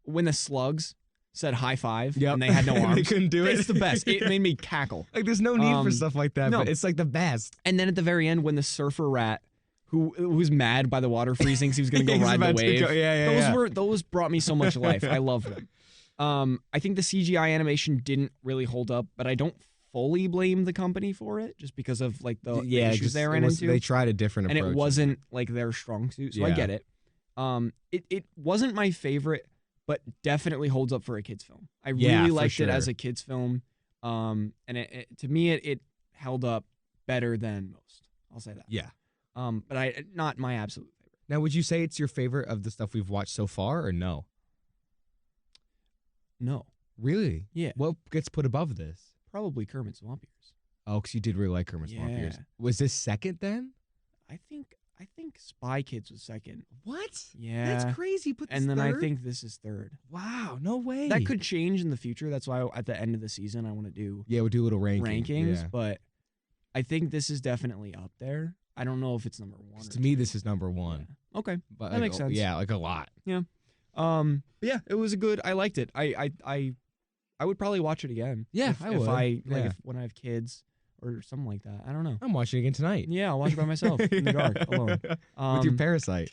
when the slugs said high five and they had no arms. They couldn't do it. It's the best. It made me cackle. Like there's no need for stuff like that, no. but it's like the best. And then at the very end, when the surfer rat who was mad by the water freezing, so he was gonna go ride the wave. Those brought me so much life. I love them. I think the CGI animation didn't really hold up, but I don't fully blame the company for it, just because of like the issues they ran into. They tried a different approach, and it wasn't like their strong suit. So I get it. It wasn't my favorite, but definitely holds up for a kids film. I really liked it as a kids film. And to me, it held up better than most. I'll say that. Yeah. But not my absolute favorite. Now, would you say it's your favorite of the stuff we've watched so far, or no? No. Really? Yeah. What gets put above this? Probably Kermit's Swamp Ears. Oh, because you did really like Kermit's Swamp Ears. Was this second then? I think Spy Kids was second. What? Yeah. That's crazy. Put this and then third? I think this is third. Wow, no way. That could change in the future. That's why at the end of the season I want to do we'll do a little rankings. But I think this is definitely up there. I don't know if it's number one. To me, this is number one. Yeah. Okay, but that makes sense. Yeah, like a lot. Yeah. Yeah, it was a good. I liked it. I would probably watch it again. Yeah, if, I would. If when I have kids or something like that. I don't know. I'm watching it again tonight. Yeah, I'll watch it by myself in the dark alone with your parasite.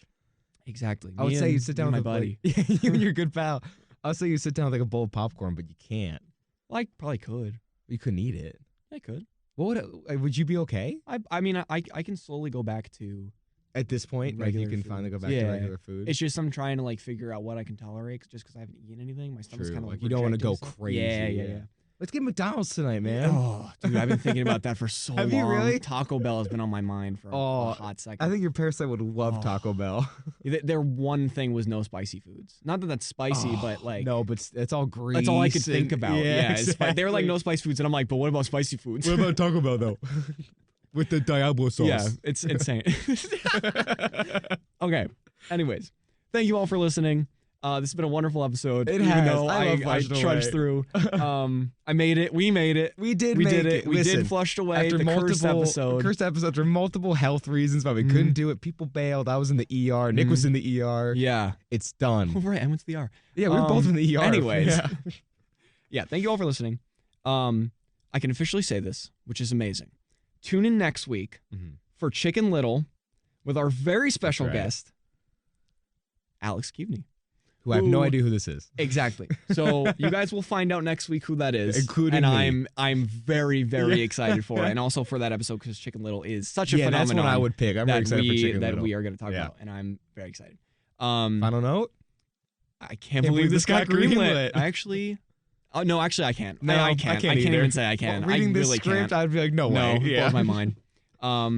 Exactly. I would say you sit down with my buddy. You and your good pal. I would say you sit down with like a bowl of popcorn, but you can't. Well, I probably could. You couldn't eat it. I could. What would you be okay? I mean, I can slowly go back to. At this point, like you can finally go back to regular food. It's just I'm trying to like figure out what I can tolerate, just because I haven't eaten anything. My stomach's kind of like you don't want to go stuff. crazy. Yeah. Let's get McDonald's tonight, man. Oh, dude, I've been thinking about that for so long. Have you really? Taco Bell has been on my mind for a hot second. I think your parasite would love Taco Bell. Their one thing was no spicy foods. Not that that's spicy, but like no, but it's all grease. That's all I could think about. Yeah, exactly. They were like no spicy foods, and I'm like, but what about spicy foods? What about Taco Bell though? With the Diablo sauce. Yeah, it's insane. Okay. Anyways, thank you all for listening. This has been a wonderful episode. It even has. though I trudged away. Through. I made it. We made it. We did it. We did flushed away after the cursed episode. For multiple health reasons why we couldn't do it. People bailed. I was in the ER. Nick was in the ER. Yeah. It's done. Oh, right. I went to the ER. Yeah, we were both in the ER. Anyways. Yeah. Thank you all for listening. I can officially say this, which is amazing. Tune in next week for Chicken Little with our very special guest, Alex Keaveney. Who I have no idea who this is. Exactly. So you guys will find out next week who that is. Including me. I'm very, very excited for it. And also for that episode because Chicken Little is such a phenomenon. That's what I would pick. I'm very excited for Chicken Little. That we are going to talk about. And I'm very excited. Final note? I can't believe this got greenlit. No, actually I can't. No, I can't. I can't even say I can. Well, reading I this really script, can't. I'd be like, no way. No, it blows my mind. All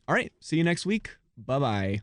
right. See you next week. Bye-bye.